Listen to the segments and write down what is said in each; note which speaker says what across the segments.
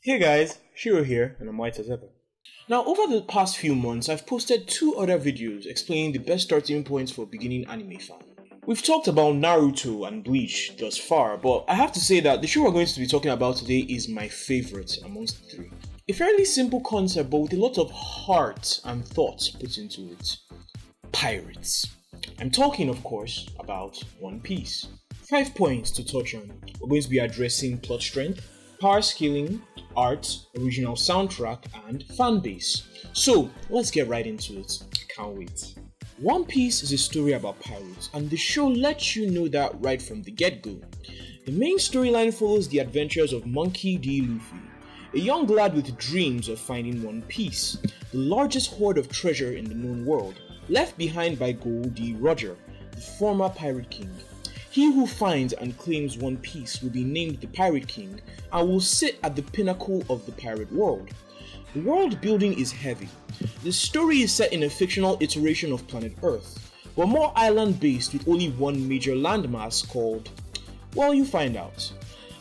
Speaker 1: Hey guys, Shiro here, and I'm white as ever. Now, over the past few months, I've posted two other videos explaining the best starting points for a beginning anime fan. We've talked about Naruto and Bleach thus far, but I have to say that the show we're going to be talking about today is my favorite amongst the three. A fairly simple concept, but with a lot of heart and thought put into it. Pirates. I'm talking, of course, about One Piece. 5 points to touch on. We're going to be addressing plot strength, power scaling, art, original soundtrack, and fan base. So let's get right into it. I can't wait. One Piece is a story about pirates, and the show lets you know that right from the get-go. The main storyline follows the adventures of Monkey D. Luffy, a young lad with dreams of finding One Piece, the largest hoard of treasure in the known world, left behind by Gold D. Roger, the former Pirate King. He who finds and claims One Piece will be named the Pirate King and will sit at the pinnacle of the pirate world. The world building is heavy. The story is set in a fictional iteration of planet Earth, but more island based with only one major landmass called, well, you find out.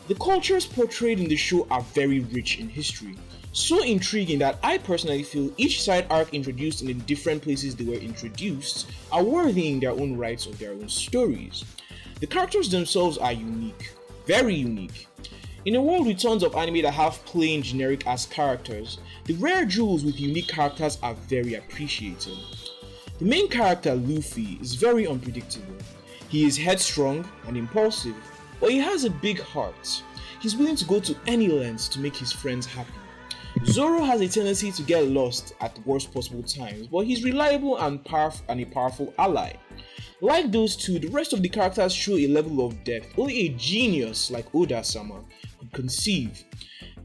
Speaker 1: The cultures portrayed in the show are very rich in history, so intriguing that I personally feel each side arc introduced in the different places they were introduced are worthy in their own rights of their own stories. The characters themselves are unique, very unique. In a world with tons of anime that have plain generic ass characters, the rare jewels with unique characters are very appreciated. The main character, Luffy, is very unpredictable. He is headstrong and impulsive, but he has a big heart. He's willing to go to any lengths to make his friends happy. Zoro has a tendency to get lost at the worst possible times, but he's reliable and a powerful ally. Like those two, the rest of the characters show a level of depth only a genius like Oda-sama could conceive.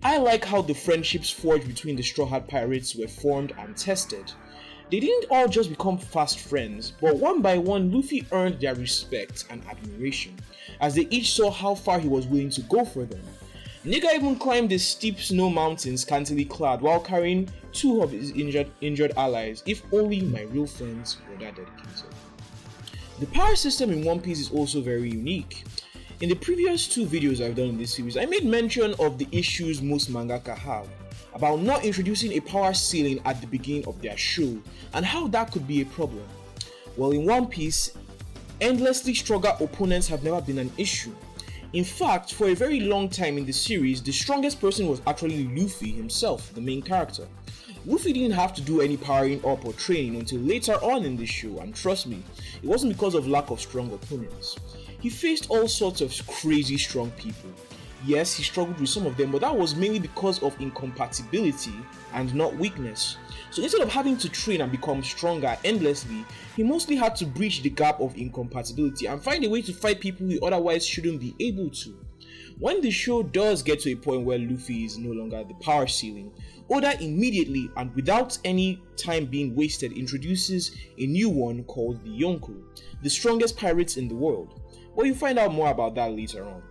Speaker 1: I like how the friendships forged between the Straw Hat Pirates were formed and tested. They didn't all just become fast friends, but one by one Luffy earned their respect and admiration, as they each saw how far he was willing to go for them. Nigga even climbed the steep snow mountains scantily clad while carrying two of his injured allies. If only my real friends were that dedicated. The power system in One Piece is also very unique. In the previous two videos I've done in this series, I made mention of the issues most mangaka have about not introducing a power ceiling at the beginning of their show and how that could be a problem. Well, in One Piece, endlessly stronger opponents have never been an issue. In fact, for a very long time in the series, the strongest person was actually Luffy himself, the main character. Luffy didn't have to do any powering up or training until later on in the show, and trust me, it wasn't because of lack of strong opponents. He faced all sorts of crazy strong people. Yes, he struggled with some of them, but that was mainly because of incompatibility and not weakness. So instead of having to train and become stronger endlessly, he mostly had to breach the gap of incompatibility and find a way to fight people he otherwise shouldn't be able to. When the show does get to a point where Luffy is no longer the power ceiling, Oda immediately and without any time being wasted introduces a new one called the Yonko, the strongest pirates in the world. Well, you'll find out more about that later on.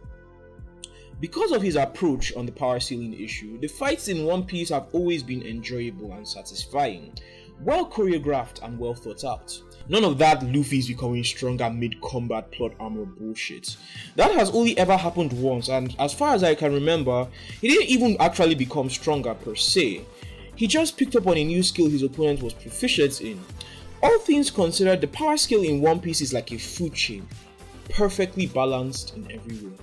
Speaker 1: Because of his approach on the power ceiling issue, the fights in One Piece have always been enjoyable and satisfying, well choreographed and well thought out. None of that Luffy's becoming stronger mid-combat plot armor bullshit. That has only ever happened once, and as far as I can remember, he didn't even actually become stronger per se. He just picked up on a new skill his opponent was proficient in. All things considered, the power scale in One Piece is like a food chain, perfectly balanced in every way.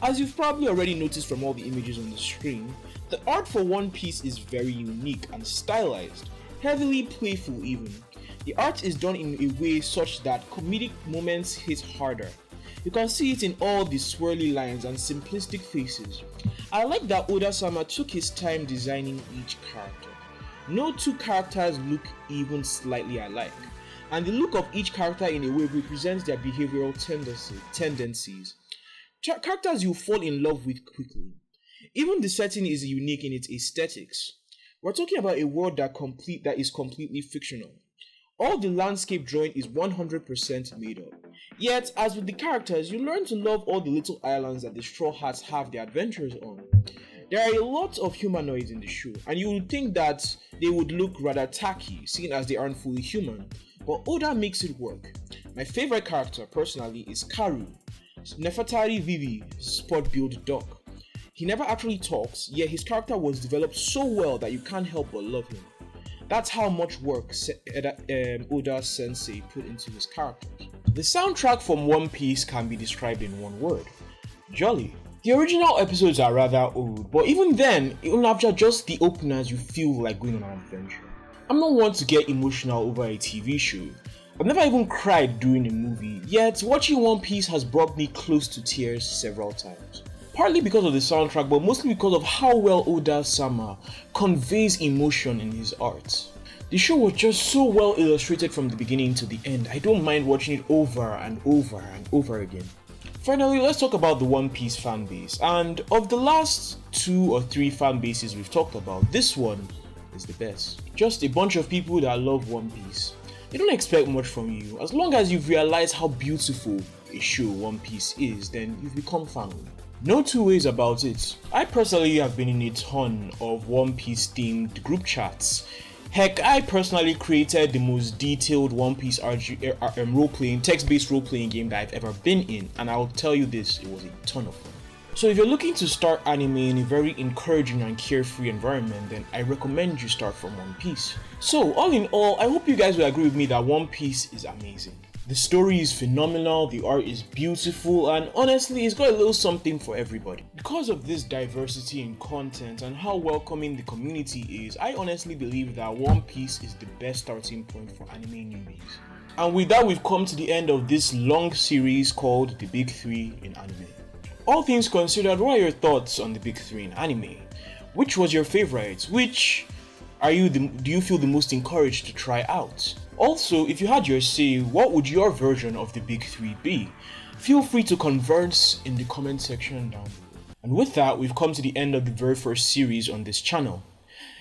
Speaker 1: As you've probably already noticed from all the images on the screen, the art for One Piece is very unique and stylized, heavily playful even. The art is done in a way such that comedic moments hit harder. You can see it in all the swirly lines and simplistic faces. I like that Oda-sama took his time designing each character. No two characters look even slightly alike, and the look of each character in a way represents their behavioral tendencies. Characters you fall in love with quickly. Even the setting is unique in its aesthetics. We're talking about a world that is completely fictional. All the landscape drawing is 100% made up. Yet, as with the characters, you learn to love all the little islands that the Straw Hats have their adventures on. There are a lot of humanoids in the show, and you would think that they would look rather tacky, seeing as they aren't fully human, but Oda makes it work. My favorite character, personally, is Karu, Nefertari Vivi's spot build duck. He never actually talks, yet his character was developed so well that you can't help but love him. That's how much work Oda Sensei put into his characters. The soundtrack from One Piece can be described in one word: jolly. The original episodes are rather old, but even then, even after just the openers, you feel like going on an adventure. I'm not one to get emotional over a TV show. I've never even cried during a movie, yet watching One Piece has brought me close to tears several times. Partly because of the soundtrack, but mostly because of how well Oda-sama conveys emotion in his art. The show was just so well illustrated from the beginning to the end. I don't mind watching it over and over and over again. Finally, let's talk about the One Piece fanbase. And of the last 2 or 3 fan bases we've talked about, this one is the best. Just a bunch of people that love One Piece. They don't expect much from you. As long as you've realized how beautiful a show One Piece is, then you've become family. No two ways about it. I personally have been in a ton of One Piece themed group chats. Heck, I personally created the most detailed One Piece role-playing, text-based role-playing game that I've ever been in, and I'll tell you this, it was a ton of fun. So if you're looking to start anime in a very encouraging and carefree environment, then I recommend you start from One Piece. So all in all, I hope you guys will agree with me that One Piece is amazing. The story is phenomenal, the art is beautiful, and honestly, it's got a little something for everybody. Because of this diversity in content and how welcoming the community is, I honestly believe that One Piece is the best starting point for anime newbies. And with that, we've come to the end of this long series called The Big 3 in Anime. All things considered, what are your thoughts on the Big 3 in anime? Which was your favorite? Which do you feel the most encouraged to try out? Also, if you had your say, what would your version of the Big 3 be? Feel free to converse in the comment section down below. And with that, we've come to the end of the very first series on this channel.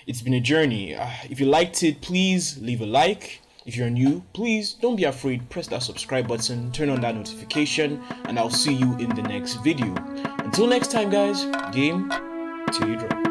Speaker 1: It's been a journey. If you liked it, please leave a like. If you're new, please don't be afraid, press that subscribe button, turn on that notification, and I'll see you in the next video. Until next time guys, game till you drop.